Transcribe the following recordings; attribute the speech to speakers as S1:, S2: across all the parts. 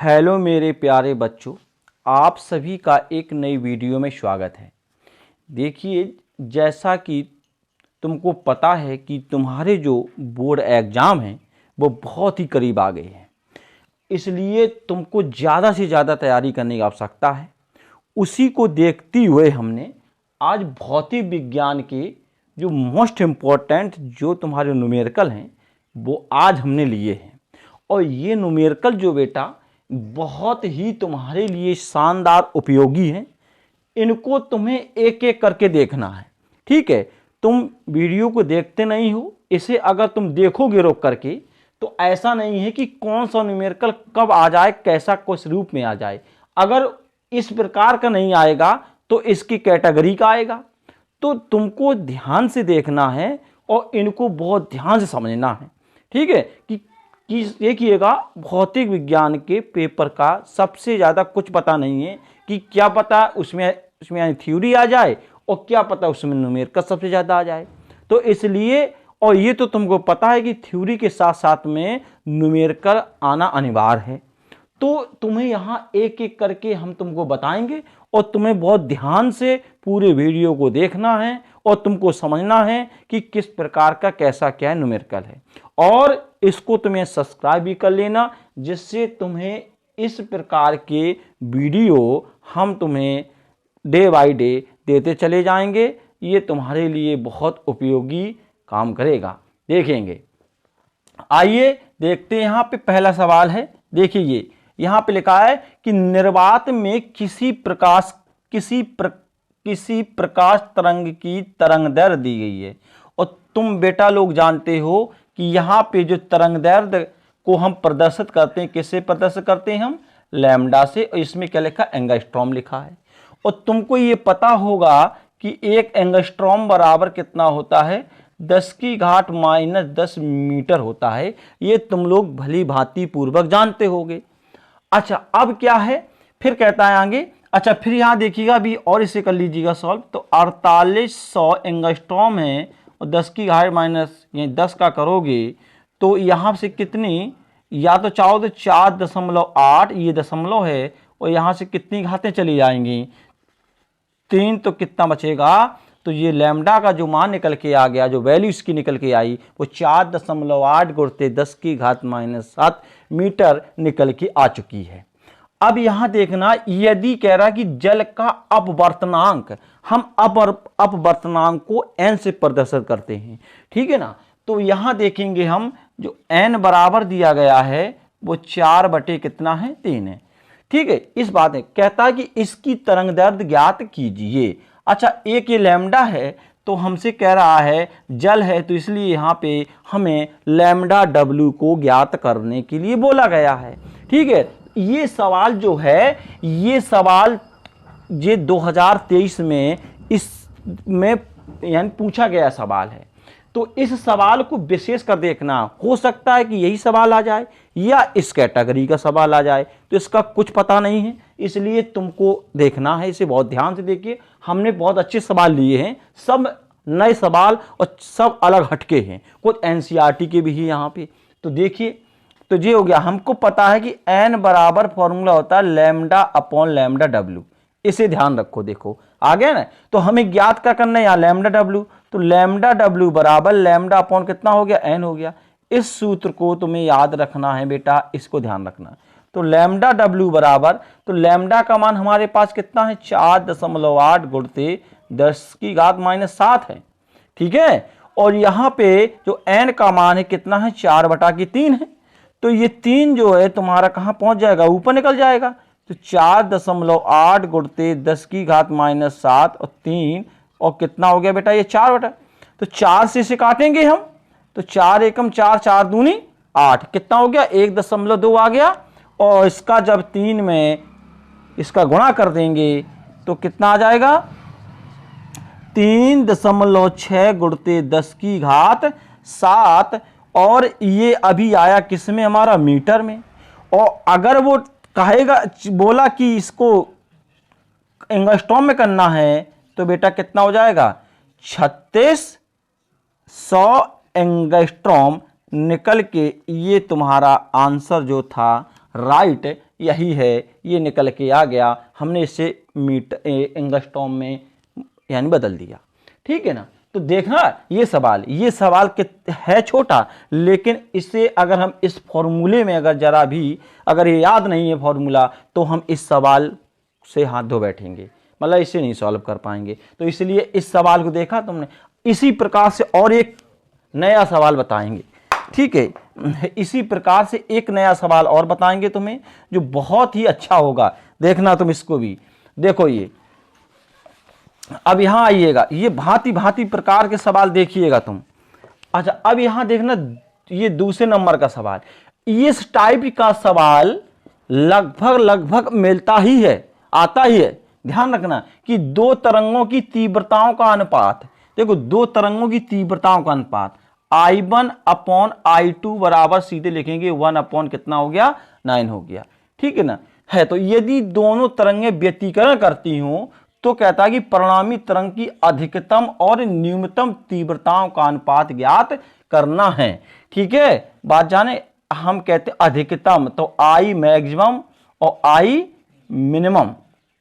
S1: Hello मेरे प्यारे बच्चों, आप सभी का एक नई वीडियो में स्वागत है। देखिए, जैसा कि तुमको पता है कि तुम्हारे जो बोर्ड एग्ज़ाम हैं वो बहुत ही करीब आ गए हैं, इसलिए तुमको ज़्यादा से ज़्यादा तैयारी करने की आवश्यकता है। उसी को देखते हुए हमने आज भौतिक विज्ञान के जो मोस्ट इम्पोर्टेंट जो तुम्हारे न्यूमेरिकल हैं वो आज हमने लिए हैं। और ये न्यूमेरिकल जो बेटा बहुत ही तुम्हारे लिए शानदार उपयोगी हैं। इनको तुम्हें एक एक करके देखना है, ठीक है। तुम वीडियो को देखते नहीं हो, इसे अगर तुम देखोगे रोक करके तो ऐसा नहीं है कि कौन सा न्यूमेरिकल कब आ जाए, कैसा किस रूप में आ जाए। अगर इस प्रकार का नहीं आएगा तो इसकी कैटेगरी का आएगा। तो तुमको ध्यान से देखना है और इनको बहुत ध्यान से समझना है, ठीक है। कि देखिएगा, भौतिक विज्ञान के पेपर का सबसे ज़्यादा कुछ पता नहीं है कि क्या पता उसमें थ्योरी आ जाए और क्या पता उसमें न्यूमेरिकल सबसे ज़्यादा आ जाए। तो इसलिए, और ये तो तुमको पता है कि थ्योरी के साथ साथ में न्यूमेरिकल आना अनिवार्य है। तो तुम्हें यहाँ एक एक करके हम तुमको बताएंगे और तुम्हें बहुत ध्यान से पूरे वीडियो को देखना है और तुमको समझना है कि किस प्रकार का कैसा क्या न्यूमेरिकल है। और इसको तुम्हें सब्सक्राइब भी कर लेना, जिससे तुम्हें इस प्रकार के वीडियो हम तुम्हें डे बाय डे देते चले जाएंगे। ये तुम्हारे लिए बहुत उपयोगी काम करेगा। देखेंगे, आइए देखते हैं। यहाँ पे पहला सवाल है, देखिए ये यहाँ पे लिखा है कि निर्वात में किसी प्रकाश तरंग की तरंग दैर्ध्य दी गई है। और तुम बेटा लोग जानते हो कि यहाँ पे जो तरंग दैर्ध्य को हम प्रदर्शित करते हैं, किससे प्रदर्शित करते हैं हम? लैम्डा से। और इसमें क्या लिखा? एंगस्ट्रॉम लिखा है। और तुमको ये पता होगा कि एक एंगस्ट्रॉम बराबर कितना होता है? 10⁻⁻10 मीटर होता है। ये तुम लोग भली भांति पूर्वक जानते होगे। अच्छा, अब क्या है, फिर कहता है आगे। अच्छा, फिर यहाँ देखिएगा अभी और इसे कर लीजिएगा सॉल्व। तो 4800 एंगस्ट्रॉम है और 10⁻10 का करोगे तो यहाँ से कितनी, या तो चाहो तो 4.8, ये दशमलव है, और यहाँ से कितनी घातें चली जाएंगी? 3, तो कितना बचेगा? तो ये लैम्डा का जो मान निकल के आ गया, जो वैल्यू इसकी निकल के आई, वो 4.8 गुणित 10⁻7 मीटर निकल के आ चुकी है। अब यहां देखना, यदि कह रहा कि जल का अपवर्तनांक, हम अपवर्तनांक को n से प्रदर्शित करते हैं, ठीक है ना। तो यहां देखेंगे हम, जो n बराबर दिया गया है वो 4 बटे कितना है? 3 है, ठीक है। इस बात है, कहता है कि इसकी तरंग दैर्ध्य ज्ञात कीजिए। अच्छा, एक ये लैम्डा है तो हमसे कह रहा है जल है, तो इसलिए यहाँ पे हमें लैम्डा W को ज्ञात करने के लिए बोला गया है, ठीक है। ये सवाल जो है, ये सवाल ये 2023 में इसमें यानी पूछा गया सवाल है। तो इस सवाल को विशेष कर देखना, हो सकता है कि यही सवाल आ जाए या इस कैटेगरी का सवाल आ जाए, तो इसका कुछ पता नहीं है, इसलिए तुमको देखना है। इसे बहुत ध्यान से देखिए, हमने बहुत अच्छे सवाल लिए हैं, सब नए सवाल और सब अलग हटके हैं, कुछ एनसीईआरटी के भी हैं यहाँ पे। तो देखिए, तो ये हो गया, हमको पता है कि n बराबर फॉर्मूला होता है लैम्डा अपॉन लैम्डा W। इसे ध्यान रखो, देखो आ गया ना। तो हमें ज्ञात क्या करना है यहाँ? Lambda W। तो लैम्डा W बराबर लैम्डा अपॉन कितना हो गया? n हो गया। इस सूत्र को तुम्हें याद रखना है बेटा, इसको ध्यान रखना। तो लैम्डा W बराबर, तो लैम्डा का मान हमारे पास कितना है? 4.8 गुणित 10⁻7 है, ठीक है। और यहाँ पे जो n का मान है कितना है? 4/3 है। तो ये 3 जो है तुम्हारा कहाँ पहुंच जाएगा? ऊपर निकल जाएगा। तो 4.8 गुणित 10⁻7 और 3, और कितना हो गया बेटा? ये 4 बटा, तो 4 से इसे काटेंगे हम, तो 4 एकम 4, 4 दूनी 8, कितना हो गया? 1.2 आ गया। और इसका जब 3 में इसका गुणा कर देंगे तो कितना आ जाएगा? 3.6 गुणित 10⁻7, और ये अभी आया किस में? हमारा मीटर में। और अगर वो कहेगा, बोला कि इसको एंगस्ट्रॉम में करना है, तो बेटा कितना हो जाएगा? 3600 एंगस्ट्रॉम निकल के ये तुम्हारा आंसर जो था राइट यही है, ये निकल के आ गया, हमने इसे एंगस्ट्रॉम में यानी बदल दिया। ठीक है ना। तो देखना ये सवाल है छोटा, लेकिन इसे अगर हम इस फॉर्मूले में अगर जरा भी अगर ये याद नहीं है फॉर्मूला, तो हम इस सवाल से हाथ धो बैठेंगे, मतलब इसे नहीं सॉल्व कर पाएंगे। तो इसलिए इस सवाल को देखा तुमने, इसी प्रकार से और एक नया सवाल बताएंगे। ठीक है, इसी प्रकार से एक नया सवाल और बताएंगे तुम्हें, जो बहुत ही अच्छा होगा। देखना तुम इसको भी देखो। ये अब यहां आइएगा, ये भांति भांति प्रकार के सवाल देखिएगा तुम। अच्छा, अब यहां देखना, ये दूसरे नंबर का सवाल, इस टाइप का सवाल लगभग मिलता ही है, आता ही है। ध्यान रखना कि दो तरंगों की तीव्रताओं का अनुपात, देखो दो तरंगों की तीव्रताओं का अनुपात I1 अपॉन I2 बराबर सीधे लिखेंगे 1 अपॉन कितना हो गया, 9 हो गया। ठीक है ना। है तो यदि दोनों तरंगें व्यतिकरण करती हों तो कहता है कि परिणामी तरंग की अधिकतम और न्यूनतम तीव्रताओं का अनुपात ज्ञात करना है। ठीक है, बात जाने, हम कहते अधिकतम तो I मैक्सिमम और I मिनिमम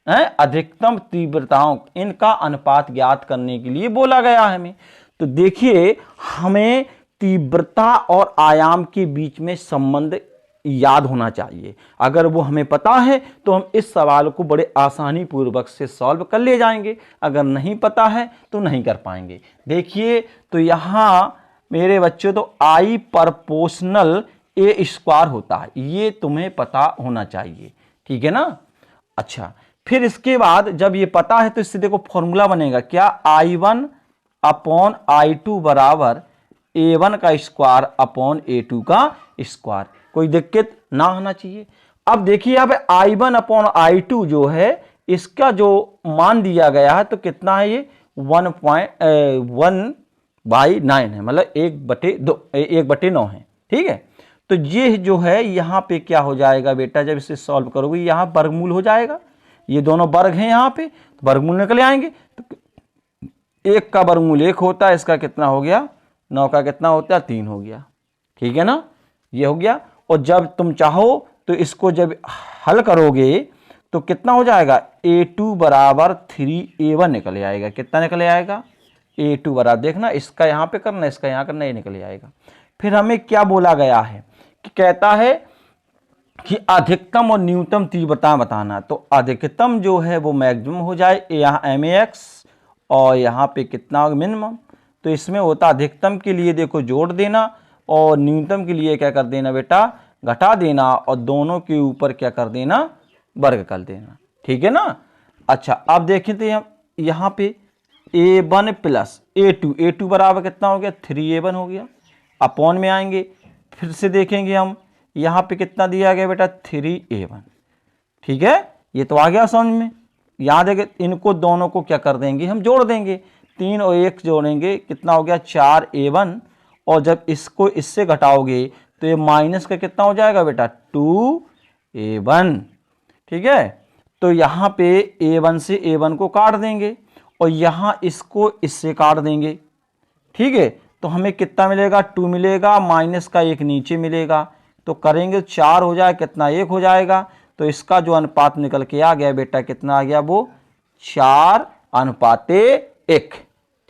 S1: है, अधिकतम तीव्रताओं, इनका अनुपात ज्ञात करने के लिए बोला गया है हमें। तो देखिए, हमें तीव्रता और आयाम के बीच में संबंध याद होना चाहिए। अगर वो हमें पता है तो हम इस सवाल को बड़े आसानी पूर्वक से सॉल्व कर ले जाएंगे, अगर नहीं पता है तो नहीं कर पाएंगे। देखिए, तो यहां मेरे बच्चों तो I प्रोपोर्शनल A स्क्वायर होता है, ये तुम्हें पता होना चाहिए। ठीक है ना। अच्छा, फिर इसके बाद जब ये पता है तो इससे देखो फॉर्मूला बनेगा क्या, I1 अपॉन I2 बराबर A1 का स्क्वायर अपॉन A2 का स्क्वायर। कोई दिक्कत ना होना चाहिए। अब देखिए यहाँ पे I1 अपॉन I2 जो है, इसका जो मान दिया गया है तो कितना है, ये 1/9 है, मतलब 1/9 है। ठीक है, तो ये जो है यहाँ पे क्या हो जाएगा बेटा, जब इसे सॉल्व करोगे यहाँ वर्गमूल हो जाएगा, ये दोनों वर्ग हैं यहाँ पे, तो वर्गमूल निकल आएंगे। तो 1 का वर्गमूल 1 होता है, इसका कितना हो गया, 9 का कितना होता है, 3 हो गया। ठीक है ना, ये हो गया। और जब तुम चाहो तो इसको जब हल करोगे तो कितना हो जाएगा, A2 बराबर 3A1 निकल आएगा। कितना निकल आएगा, A2 बराबर, देखना इसका यहाँ पे करना, इसका यहाँ करना, ये निकल आएगा। फिर हमें क्या बोला गया है कि कहता है कि अधिकतम और न्यूनतम तीव्रता बताना। तो अधिकतम जो है वो मैक्सिमम हो जाए, यहाँ MAX, और यहाँ पे कितना मिनिमम। तो इसमें होता अधिकतम के लिए देखो जोड़ देना, और न्यूनतम के लिए क्या कर देना बेटा, घटा देना, और दोनों के ऊपर क्या कर देना, वर्ग कर देना। ठीक है ना। अच्छा, अब देखें तो यहाँ पे A1 प्लस A2 बराबर कितना हो गया, 3A1 हो गया। अपॉन में आएंगे, फिर से देखेंगे हम, यहाँ पे कितना दिया गया बेटा, 3A1। ठीक है, ये तो आ गया समझ में। यहाँ देखें, इनको दोनों को क्या कर देंगे, हम जोड़ देंगे, 3 और 1 जोड़ेंगे, कितना हो गया, 4A1। और जब इसको इससे घटाओगे तो ये माइनस का कितना हो जाएगा बेटा, 2A1। ठीक है, तो यहाँ पे A1 से A1 को काट देंगे, और यहाँ इसको इससे काट देंगे। ठीक है, तो हमें कितना मिलेगा, 2 मिलेगा, माइनस का 1 नीचे मिलेगा, तो करेंगे 4 हो जाए, कितना 1 हो जाएगा। तो इसका जो अनुपात निकल के आ गया बेटा, कितना आ गया, वो 4:1।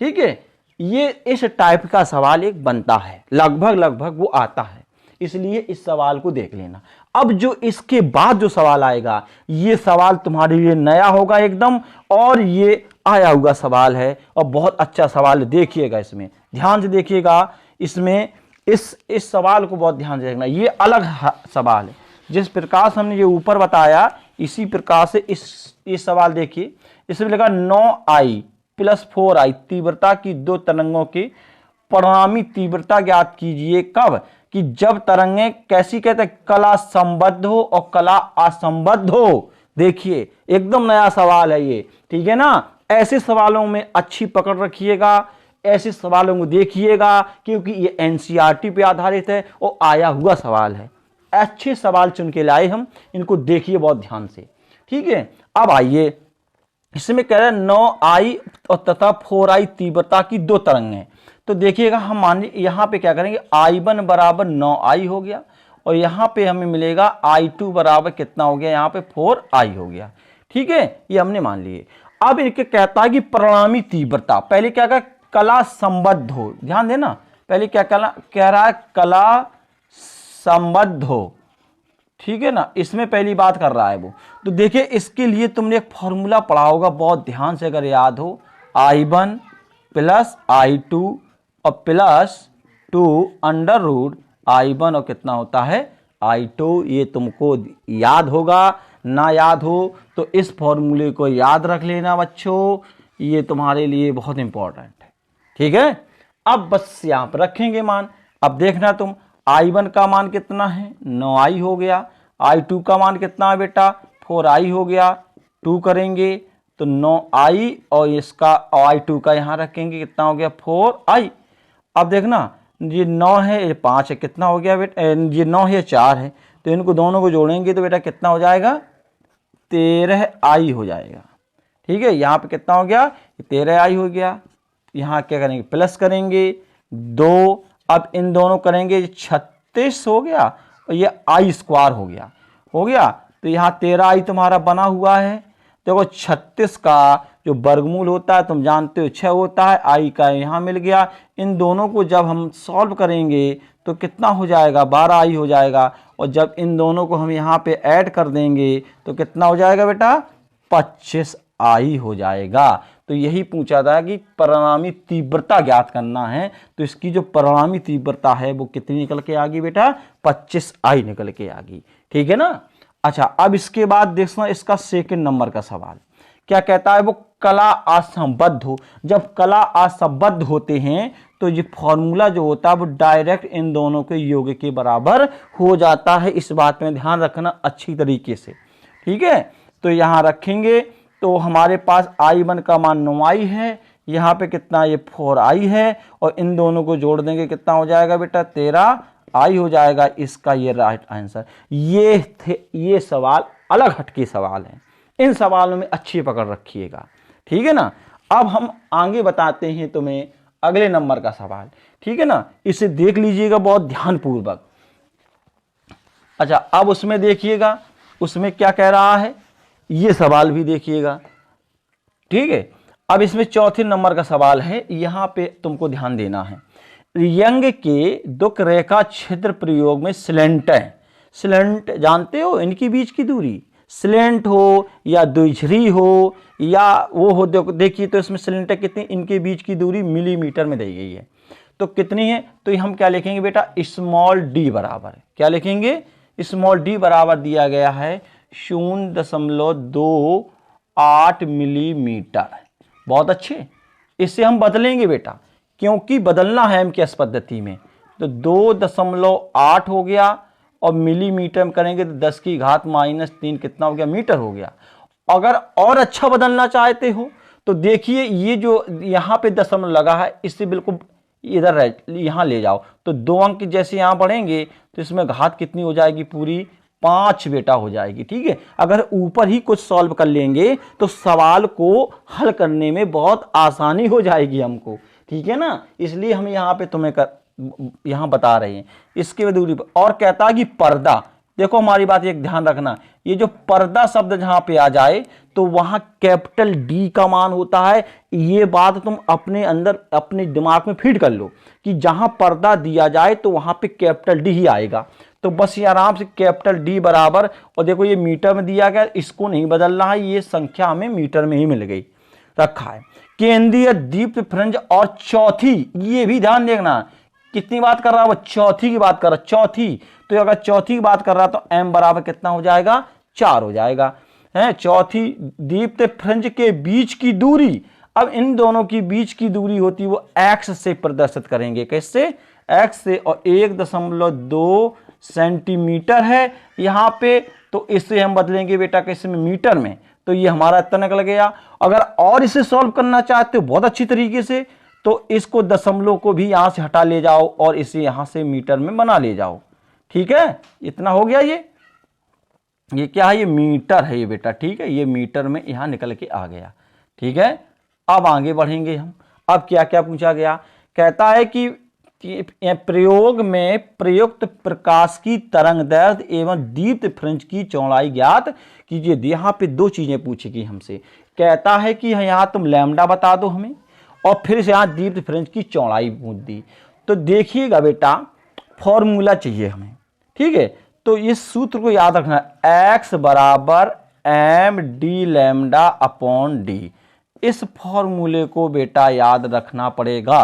S1: ठीक है, ये इस टाइप का सवाल एक बनता है, लगभग वो आता है, इसलिए इस सवाल को देख लेना। अब जो इसके बाद जो सवाल आएगा, ये सवाल तुम्हारे लिए नया होगा एकदम, और ये आया हुआ सवाल है, और बहुत अच्छा सवाल है। देखिएगा, इसमें ध्यान से देखिएगा, इसमें इस सवाल को बहुत ध्यान से देखना। ये अलग सवाल है, जिस प्रकार से हमने ये ऊपर बताया इसी प्रकार से इस सवाल देखिए। इसमें लिखा 9I प्लस 4I तीव्रता की दो तरंगों की परिणामी तीव्रता ज्ञात कीजिए। कब, कि जब तरंगें कैसी, कहते हैं कला संबद्ध हो और कला असंबद्ध हो। देखिए, एकदम नया सवाल है ये। ठीक है ना, ऐसे सवालों में अच्छी पकड़ रखिएगा, ऐसे सवालों को देखिएगा, क्योंकि ये NCERT पे आधारित है और आया हुआ सवाल है। अच्छे सवाल चुन के लाए हम, इनको देखिए बहुत ध्यान से। ठीक है, अब आइए, इसमें कह रहे हैं 9I और तथा 4I तीव्रता की दो तरंगें। तो देखिएगा, हम मान लीजिए यहाँ पे क्या करेंगे, I1 बराबर 9I हो गया, और यहाँ पे हमें मिलेगा I2 बराबर कितना हो गया, यहाँ पे 4I हो गया। ठीक है, ये हमने मान लिए। अब इनके कहता है कि परिणामी तीव्रता, पहले क्या कहा, कला संबद्ध हो, ध्यान देना, पहले क्या कह रहा है, कला संबद्ध हो। ठीक है ना, इसमें पहली बात कर रहा है वो। तो देखिए इसके लिए तुमने एक फॉर्मूला पढ़ा होगा, बहुत ध्यान से अगर याद हो, I1 प्लस I2 और प्लस 2 अंडर रूट I1 और कितना होता है I2। ये तुमको याद होगा, ना याद हो तो इस फॉर्मूले को याद रख लेना बच्चों, ये तुम्हारे लिए बहुत इंपॉर्टेंट है। ठीक है, अब बस यहाँ पर रखेंगे मान। अब देखना तुम, I1 का मान कितना है, 9I हो गया। I2 का मान कितना है बेटा, 4I हो गया। 2 करेंगे तो 9I और इसका I2 का यहाँ रखेंगे, कितना हो गया 4I। अब देखना ये 9 है, ये 5 है, कितना हो गया बेटा, ये 9 है, 4 है, तो इनको दोनों को जोड़ेंगे तो बेटा कितना हो जाएगा, 13I हो जाएगा। ठीक है, यहाँ पे कितना हो गया, 13I हो गया। यहाँ क्या करेंगे, प्लस करेंगे 2, अब इन दोनों करेंगे 36 हो गया और ये I स्क्वायर हो गया। तो यहाँ 13I तुम्हारा बना हुआ है। देखो 36 का जो वर्गमूल होता है तुम जानते हो 6 होता है, I का यहाँ मिल गया। इन दोनों को जब हम सॉल्व करेंगे तो कितना हो जाएगा, 12I हो जाएगा। और जब इन दोनों को हम यहाँ पे ऐड कर देंगे तो कितना हो जाएगा बेटा, 25I हो जाएगा। तो यही पूछा था कि परिणामी तीव्रता ज्ञात करना है, तो इसकी जो परिणामी तीव्रता है वो कितनी निकल के आ गई बेटा, 25I निकल के आ गई। ठीक है ना। अच्छा, अब इसके बाद देखना इसका सेकंड नंबर का सवाल क्या कहता है, वो कला असंबद्ध हो। जब कला असंबद्ध होते हैं तो ये फॉर्मूला जो होता है वो डायरेक्ट इन दोनों के योग के बराबर हो जाता है। इस बात में ध्यान रखना अच्छी तरीके से। ठीक है, तो यहाँ रखेंगे तो हमारे पास I1 का मान 9I है, यहाँ पे कितना, ये 4I है, और इन दोनों को जोड़ देंगे कितना हो जाएगा बेटा, 13I हो जाएगा। इसका ये राइट आंसर। ये सवाल अलग हटके सवाल हैं, इन सवालों में अच्छी पकड़ रखिएगा। ठीक है ना। अब हम आगे बताते हैं तुम्हें अगले नंबर का सवाल। ठीक है ना, इसे देख लीजिएगा बहुत ध्यानपूर्वक। अच्छा, अब उसमें देखिएगा उसमें क्या कह रहा है, ये सवाल भी देखिएगा। ठीक है, अब इसमें चौथे नंबर का सवाल है, यहां पे तुमको ध्यान देना है। यंग के दुख रेखा छिद्र प्रयोग में स्लेंट है, स्लेंट जानते हो, इनकी बीच की दूरी स्लेंट हो या द्विझरी हो या वो हो, देखिए तो इसमें स्लेंट कितनी, इनके बीच की दूरी मिलीमीटर में दी गई है। तो कितनी है, तो हम क्या लिखेंगे बेटा, स्मॉल डी बराबर, क्या लिखेंगे, स्मॉल डी बराबर दिया गया है 0.28 मिलीमीटर। बहुत अच्छे, इससे हम बदलेंगे बेटा, क्योंकि बदलना है एमकेएस पद्धति में। तो 2.8 हो गया और मिलीमीटर में करेंगे तो 10 की घात -3 कितना हो गया, मीटर हो गया। अगर और अच्छा बदलना चाहते हो तो देखिए ये जो यहाँ पे दशमलव लगा है इससे बिल्कुल इधर यहाँ ले जाओ, तो 2 अंक जैसे यहाँ बढ़ेंगे तो इसमें घात कितनी हो जाएगी, पूरी 5 बेटा हो जाएगी। ठीक है, अगर ऊपर ही कुछ सॉल्व कर लेंगे तो सवाल को हल करने में बहुत आसानी हो जाएगी हमको। ठीक है ना, इसलिए हम यहाँ पे तुम्हें यहाँ बता रहे हैं इसके दूरी पर। और कहता है कि पर्दा, देखो हमारी बात एक ध्यान रखना, ये जो पर्दा शब्द जहां पे आ जाए तो वहां कैपिटल डी का मान होता है। ये बात तुम अपने अंदर अपने दिमाग में फीड कर लो कि जहां पर्दा दिया जाए तो वहां पे कैपिटल डी ही आएगा। तो बस ये आराम से कैपिटल डी बराबर, और देखो ये मीटर में दिया गया, इसको नहीं बदलना है, ये संख्या हमें मीटर में ही मिल गई, रखा है। केंद्रीय दीप्त फ्रिंज और चौथी, ये भी ध्यान देखना, कितनी बात कर रहा है वो, चौथी की बात कर रहा है, चौथी। तो अगर चौथी की बात कर रहा है तो m बराबर कितना हो जाएगा, 4 हो जाएगा। है चौथी दीप्त फ्रिंज के बीच की दूरी, अब इन दोनों की बीच की दूरी होती है वो x से प्रदर्शित करेंगे, कैसे, x से, और 1.2 सेंटीमीटर है यहाँ पे, तो इससे हम बदलेंगे बेटा कैसे में, मीटर में। तो ये हमारा इतना निकल गया। अगर और इसे सॉल्व करना चाहते हो बहुत अच्छी तरीके से तो इसको दशमलव को भी यहां से हटा ले जाओ और इसे यहां से मीटर में बना ले जाओ। ठीक है, इतना हो गया। ये क्या है, ये मीटर है ये बेटा। ठीक है, ये मीटर में यहां निकल के आ गया। ठीक है, अब आगे बढ़ेंगे हम। अब क्या क्या पूछा गया, कहता है कि प्रयोग में प्रयुक्त प्रकाश की तरंग दैर्ध्य एवं दीप्त फ्रिंज की चौड़ाई ज्ञात कीजिए। यहाँ पे दो चीजें पूछेगी हमसे, कहता है कि यहाँ तुम लैम्डा बता दो हमें, और फिर से यहाँ दीप्त फ्रिंज की चौड़ाई पूछ दी। तो देखिएगा बेटा, फॉर्मूला चाहिए हमें, ठीक है। तो इस सूत्र को याद रखना, x बराबर m d lambda upon d. इस फॉर्मूले को बेटा याद रखना पड़ेगा,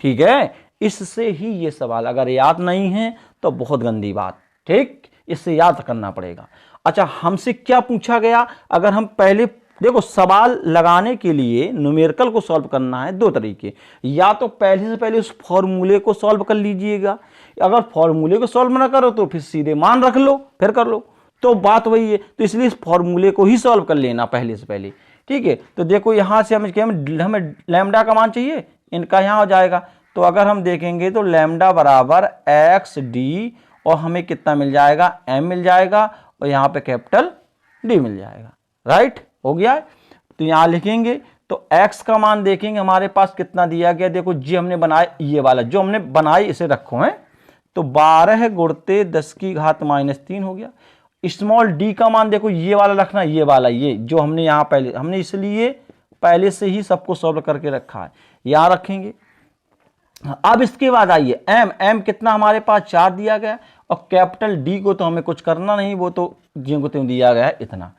S1: ठीक है। इससे ही ये सवाल, अगर याद नहीं है तो बहुत गंदी बात, ठीक, इससे याद करना पड़ेगा। अच्छा, हमसे क्या पूछा गया? अगर हम पहले देखो, सवाल लगाने के लिए न्यूमेरिकल को सॉल्व करना है दो तरीके, या तो पहले से पहले उस फॉर्मूले को सॉल्व कर लीजिएगा, अगर फॉर्मूले को सॉल्व ना करो तो फिर सीधे मान रख लो, फिर कर लो, तो बात वही है। तो इसलिए इस फॉर्मूले को ही सॉल्व कर लेना पहले से पहले, ठीक है। तो देखो यहां से हमें लैम्डा का मान चाहिए, इनका यहां हो जाएगा। तो अगर हम देखेंगे तो लैम्डा बराबर एक्स डी, और हमें कितना मिल जाएगा, एम मिल जाएगा, और यहाँ पे कैपिटल डी मिल जाएगा। राइट, हो गया है। तो यहाँ लिखेंगे तो x का मान देखेंगे हमारे पास कितना दिया गया। देखो जी हमने बनाया, ये वाला जो हमने बनाई इसे रखो है, तो 12 गुणते 10 की घात -3 हो गया। स्मॉल डी का मान देखो ये वाला रखना, ये वाला, ये जो हमने यहाँ पहले हमने इसलिए पहले से ही सबको सॉल्व करके रखा है, यहाँ रखेंगे। अब इसके बाद आइए एम कितना हमारे पास 4 दिया गया, और कैपिटल डी को तो हमें कुछ करना नहीं, वो तो जी को तो दिया गया है इतना,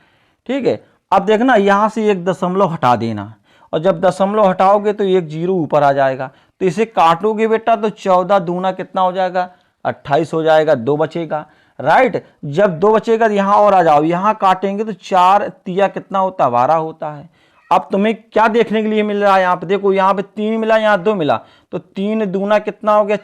S1: ठीक है। अब देखना यहां से एक दशमलव हटा देना, और जब दशमलव हटाओगे तो एक जीरो ऊपर आ जाएगा, तो इसे काटोगे बेटा तो 14 दूना कितना हो जाएगा, 28 हो जाएगा, 2 बचेगा। राइट, जब 2 बचेगा यहां और आ जाओ, यहां काटेंगे तो 4 तिया कितना होता है, 12 होता है। अब तुम्हें क्या देखने के लिए मिल रहा है, यहाँ पे देखो, यहाँ पे 3 मिला, यहाँ 2 मिला, तो 3 दूना कितना हो गया,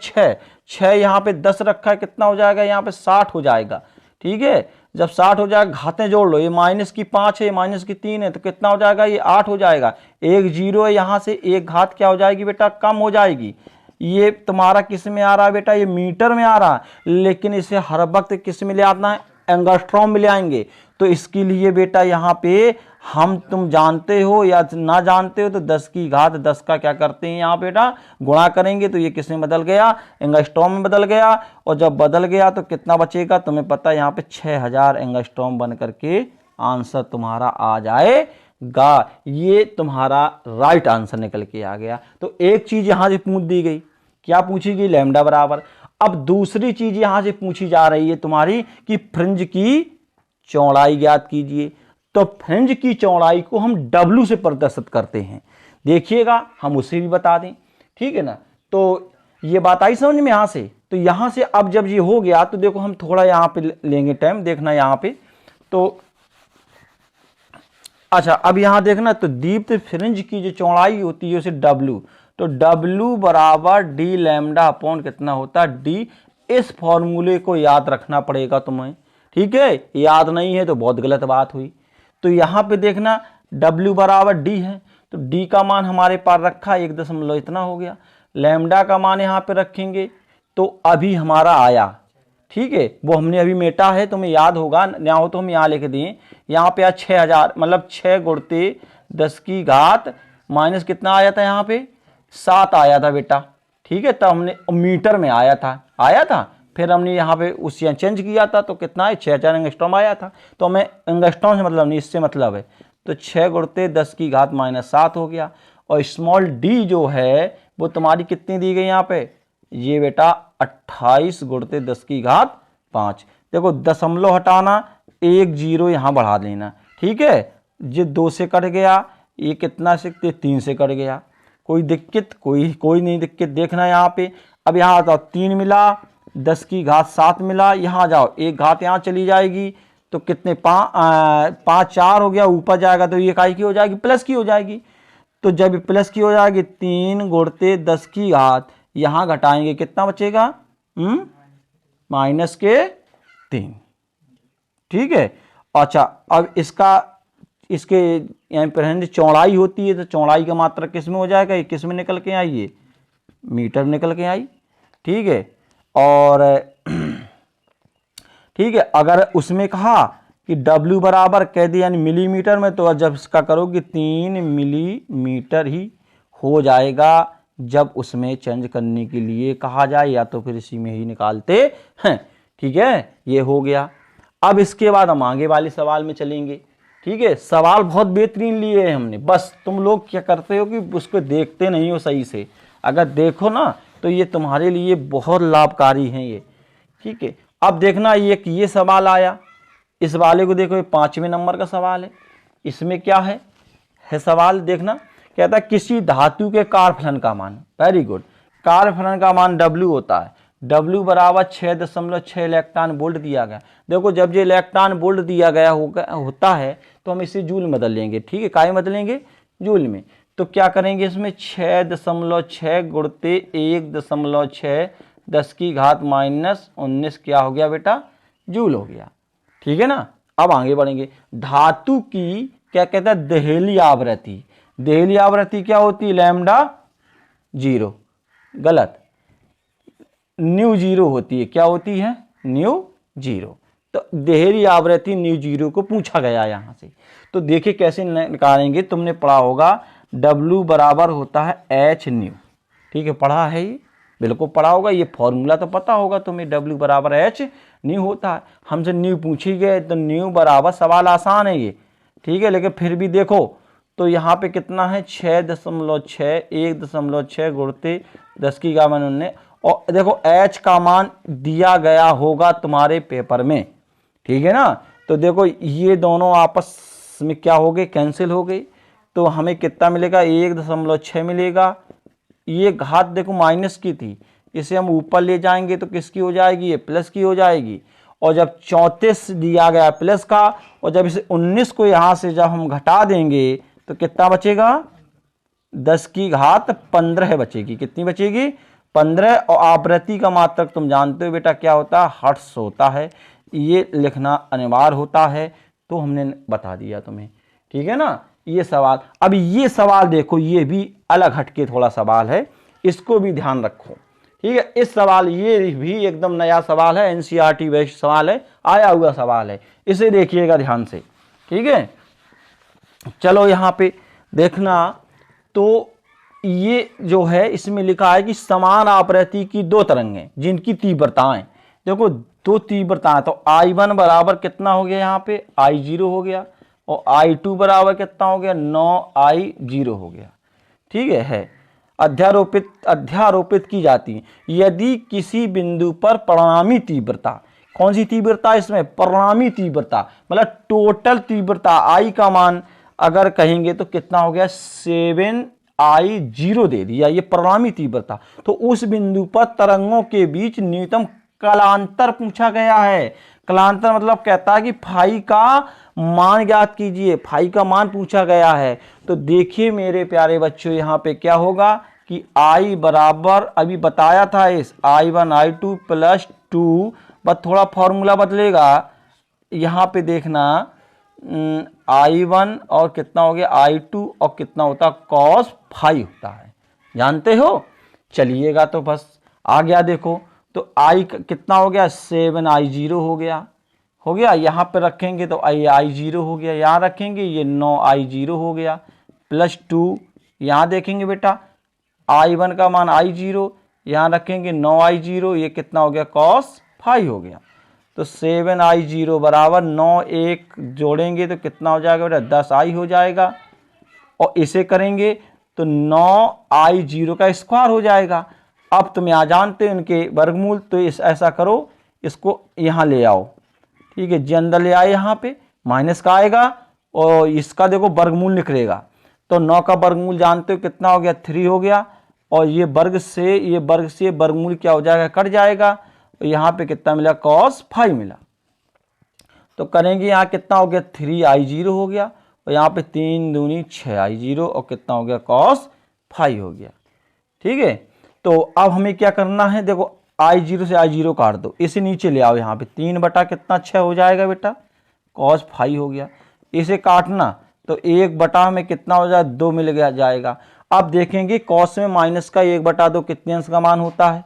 S1: 6 यहाँ पे 10 रखा है, कितना हो जाएगा, यहाँ पे 60 हो जाएगा, ठीक है। जब 60 हो जाएगा, घातें जोड़ लो, ये -5 है, -3 है, तो कितना हो जाएगा, ये 8 हो जाएगा। एक जीरो है, यहाँ से एक घात क्या हो जाएगी बेटा, कम हो जाएगी। ये तुम्हारा किस में आ रहा है बेटा, ये मीटर में आ रहा है, लेकिन इसे हर वक्त किस में ले आना है, एंगस्ट्रॉम में ले आएंगे। तो इसके लिए बेटा यहाँ पे हम, तुम जानते हो या ना जानते हो, तो 10 की घात 10 का क्या करते हैं यहाँ बेटा, गुणा करेंगे, तो ये किस में बदल गया, एंगस्ट्रॉम में बदल गया। और जब बदल गया तो कितना बचेगा, तुम्हें पता है यहाँ पे 6000 एंगस्ट्रॉम बन करके आंसर तुम्हारा आ जाएगा। ये तुम्हारा राइट आंसर निकल के आ गया। तो एक चीज यहाँ से पूछ दी गई, क्या पूछी गई, लैम्डा बराबर। अब दूसरी चीज यहां से पूछी जा रही है तुम्हारी कि फ्रिंज की चौड़ाई ज्ञात कीजिए। तो फ्रिंज की चौड़ाई को हम W से प्रदर्शित करते हैं, देखिएगा हम उसे भी बता दें, ठीक है ना। तो ये बात आई समझ में यहां से। तो यहां से अब जब ये हो गया तो देखो हम थोड़ा यहां पे लेंगे टाइम, देखना यहां पे। तो अच्छा, अब यहां देखना, तो दीप्त फ्रिंज की जो चौड़ाई होती है उसे W, तो W बराबर डी लैम्डा अपॉन कितना होता है, डी। इस फॉर्मूले को याद रखना पड़ेगा तुम्हें, ठीक है। याद नहीं है तो बहुत गलत बात हुई। तो यहां पे देखना W बराबर डी है, तो डी का मान हमारे पास रखा 1 दशमलव इतना हो गया। लैम्डा का मान यहाँ पे रखेंगे तो अभी हमारा आया, ठीक है, वो हमने अभी मेटा है, तुम्हें याद होगा, ना हो तो हम यहाँ लिख दें। यहाँ पे 6000 मतलब 6 गुणते 10 की घात माइनस कितना आया था, यहाँ पे 7 आया था बेटा, ठीक है। तब हमने मीटर में आया था, फिर हमने यहाँ पे उसे चेंज किया था, तो कितना है, 6000 एंगस्ट्रॉम आया था। तो हमें एंगस्ट्रॉम से मतलब नहीं, इससे मतलब है, तो 6 गुणते 10 की घात -7 हो गया। और स्मॉल डी जो है वो तुम्हारी कितनी दी गई यहाँ पे, ये बेटा 28 गुणते 10 की घात 5। देखो दशमलव हटाना, एक जीरो यहाँ बढ़ा देना, ठीक है। ये 2 से कट गया, ये कितना से 3 से कट गया, कोई दिक्कत, कोई नहीं दिक्कत। देखना यहाँ पे, अब यहाँ आता 3 मिला, 10 की घात 7 मिला, यहाँ जाओ एक घात यहाँ चली जाएगी, तो कितने 5 4 हो गया, ऊपर जाएगा तो ये काई की हो जाएगी, प्लस की हो जाएगी। तो जब प्लस की हो जाएगी 3 गुणते 10 की घात, यहाँ घटाएंगे कितना बचेगा, -3, ठीक है। अच्छा, अब इसके यहाँ पर चौड़ाई होती है, तो चौड़ाई का मात्रा किस में हो जाएगा, ये किस में निकल के आई, ये मीटर निकल के आई, ठीक है। और ठीक है, अगर उसमें कहा कि W बराबर कह दिया यानी मिलीमीटर में, तो जब इसका करोगे 3 मिलीमीटर ही हो जाएगा जब उसमें चेंज करने के लिए कहा जाए या तो फिर इसी में ही निकालते हैं। ठीक है, ये हो गया। अब इसके बाद हम आगे वाले सवाल में चलेंगे। ठीक है, सवाल बहुत बेहतरीन लिए हैं हमने, बस तुम लोग क्या करते हो कि उसको देखते नहीं हो सही से। अगर देखो ना तो ये तुम्हारे लिए बहुत लाभकारी हैं ये। ठीक है, अब देखना ये सवाल आया, इस वाले को देखो, ये 5वें नंबर का सवाल है। इसमें क्या है सवाल देखना, कहता है किसी धातु के कार्यफलन का मान, वेरी गुड, कार्यफलन का मान W होता है, W बराबर 6.6 इलेक्ट्रॉन वोल्ट दिया गया। देखो जब ये इलेक्ट्रॉन वोल्ट दिया गया होता है तो हम इसे जूल में बदल लेंगे। ठीक है, काय में बदलेंगे, जूल में। तो क्या करेंगे, इसमें 6.6 गुणते 1.6 10 की घात -19 क्या हो गया बेटा, जूल हो गया। ठीक है ना। अब आगे बढ़ेंगे। धातु की क्या कहता है, दहेली आवृत्ति। दहेली आवृत्ति क्या होती है, लैम्डा 0, गलत, न्यू 0 होती है। क्या होती है, न्यू 0। तो दहेली आवृत्ति न्यू 0 को पूछा गया यहां से। तो देखिए कैसे निकालेंगे, तुमने पढ़ा होगा W बराबर होता है H न्यू। ठीक है, पढ़ा है ये, बिल्कुल पढ़ा होगा, ये फॉर्मूला तो पता होगा तुम्हें, W बराबर H न्यू होता है। हमसे न्यू पूछी गए तो न्यू बराबर, सवाल आसान है ये। ठीक है, लेकिन फिर भी देखो तो यहाँ पे कितना है, 6.6 1.6 गुणते 10 की घात -19। और देखो H का मान दिया गया होगा तुम्हारे पेपर में। ठीक है ना। तो देखो ये दोनों आपस में क्या हो गए, कैंसिल हो गई। तो हमें कितना मिलेगा, 1.6 मिलेगा। ये घात देखो माइनस की थी, इसे हम ऊपर ले जाएंगे तो किसकी हो जाएगी, ये प्लस की हो जाएगी। और जब 34 दिया गया प्लस का, और जब इसे 19 को यहाँ से जब हम घटा देंगे तो कितना बचेगा, 10 की घात 15 बचेगी। कितनी बचेगी, 15। और आवृत्ति का मात्रक तुम जानते हो बेटा क्या होता है, हर्ट्ज होता है। ये लिखना अनिवार्य होता है, तो हमने बता दिया तुम्हें। ठीक है ना। ये सवाल, अब ये सवाल देखो, ये भी अलग हटके थोड़ा सवाल है, इसको भी ध्यान रखो। ठीक है, इस सवाल, ये भी एकदम नया सवाल है, NCERT बेस्ड सवाल है, आया हुआ सवाल है, इसे देखिएगा ध्यान से। ठीक है, चलो यहाँ पे देखना। तो ये जो है इसमें लिखा है कि समान आवृत्ति की दो तरंगें जिनकी तीव्रताएं, देखो दो तीव्रताएं, तो I1 बराबर कितना हो गया, यहाँ पे I0 हो गया, और I2 बराबर कितना हो गया, 9I0 हो गया। ठीक है, अध्यारोपित की जाती है यदि किसी बिंदु पर परिणामी तीव्रता, कौन सी तीव्रता, इसमें परिणामी तीव्रता मतलब टोटल तीव्रता I का मान अगर कहेंगे तो कितना हो गया, 7I0 दे दिया, ये परिणामी तीव्रता। तो उस बिंदु पर तरंगों के बीच न्यूनतम कलांतर पूछा गया है। कलांतर मतलब कहता है कि फाई का मान ज्ञात कीजिए, फाई का मान पूछा गया है। तो देखिए मेरे प्यारे बच्चों, यहाँ पे क्या होगा कि I बराबर, अभी बताया था इस I1 I2 प्लस 2, बस थोड़ा फॉर्मूला बदलेगा। यहाँ पे देखना I1 और कितना हो गया I2 और कितना होता cos फाई होता है, जानते हो। चलिएगा तो बस आ गया, देखो तो I कितना हो गया, 7I0 हो गया। यहाँ पे रखेंगे तो I0 हो गया, यहाँ रखेंगे ये 9I0 हो गया, प्लस 2 यहाँ देखेंगे बेटा I1 का मान I0, यहाँ रखेंगे 9I0, ये कितना हो गया, cos फाई हो गया। तो 7I0 बराबर 9 1 जोड़ेंगे तो कितना हो जाएगा बेटा, 10I हो जाएगा। और इसे करेंगे तो 9I0 का स्क्वायर हो जाएगा। अब तुम यहाँ जानते हो इनके वर्गमूल, तो ऐसा करो, इसको यहाँ ले आओ। ठीक है, जे अंदर ले आए, यहाँ पे माइनस का आएगा और इसका देखो वर्गमूल निकलेगा। तो 9 का वर्गमूल जानते हो कितना हो गया, 3 हो गया। और ये वर्ग से वर्गमूल क्या हो जाएगा, कट जाएगा। तो यहाँ पे कितना मिला, cos फाई मिला। तो करेंगे यहाँ कितना हो गया, 3I0 हो गया, और यहाँ पे 3 दूनी 6I0 और कितना हो गया, cos फाई हो गया। ठीक है, तो अब हमें क्या करना है, देखो I0 से I0 काट दो, इसे नीचे ले आओ, यहाँ पे 3 बटा कितना 6 हो जाएगा बेटा, cos फाई हो गया। इसे काटना तो 1 बटा में कितना हो जाए, 2 मिल गया जाएगा। अब देखेंगे cos में माइनस का 1 बटा 2 कितने अंश का मान होता है,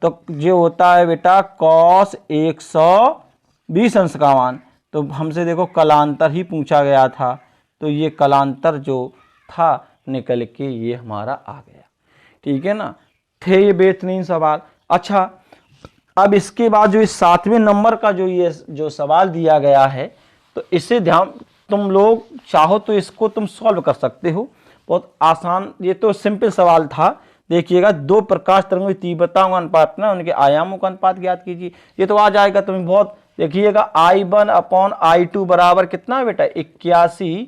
S1: तो जो होता है बेटा cos 120 अंश का मान। तो हमसे देखो कलांतर ही पूछा गया था, तो ये कलांतर जो था निकल के ये हमारा आ गया। ठीक ठीक है ना। थे ये बेहतरीन सवाल। अच्छा, अब इसके बाद जो इस 7वें नंबर का जो सवाल दिया गया है, तो इसे ध्यान, तुम लोग चाहो तो इसको तुम सॉल्व कर सकते हो, बहुत आसान। ये तो सिंपल सवाल था। देखिएगा, दो प्रकाश तरंगों की तीव्रता का अनुपात ना, उनके आयामों का अनुपात ज्ञात कीजिए। ये तो आ जाएगा तुम्हें बहुत। देखिएगा, I1/I2 बराबर कितना है बेटा, 81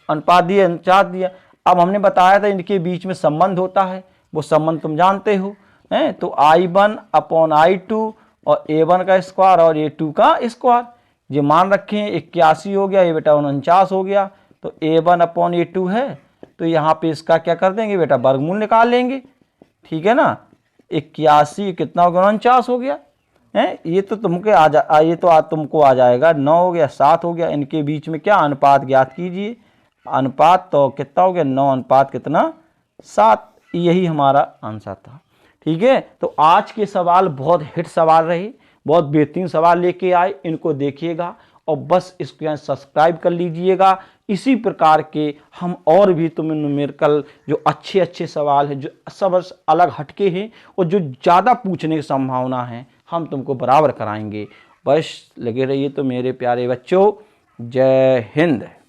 S1: अनुपात दिया, 49 दिया। अब हमने बताया था इनके बीच में संबंध होता है, वो संबंध तुम जानते हो हैं। तो I1/I2 और A1 का स्क्वायर और A2 का स्क्वायर, ये मान रखे हैं। 81 हो गया, ये बेटा 49 हो गया। तो A1/A2 है, तो यहाँ पे इसका क्या कर देंगे बेटा, वर्गमूल निकाल लेंगे। ठीक है ना। 81 कितना हो गया, 49 हो गया है। ये तो तुमको आ जाएगा। 9 हो गया, 7 हो गया। इनके बीच में क्या अनुपात ज्ञात कीजिए। अनुपात तो कितना हो गया, 9 अनुपात कितना, 7। यही हमारा आंसर था। ठीक है। तो आज के सवाल बहुत हिट सवाल रहे, बहुत बेहतरीन सवाल लेके आए। इनको देखिएगा और बस इसको यहाँ सब्सक्राइब कर लीजिएगा। इसी प्रकार के हम और भी तुम्हें न्यूमेरिकल जो अच्छे अच्छे सवाल हैं, जो सब अलग हटके हैं और जो ज़्यादा पूछने की संभावना है, हम तुमको बराबर कराएंगे। बस लगे रहिए तो मेरे प्यारे बच्चों। जय हिंद।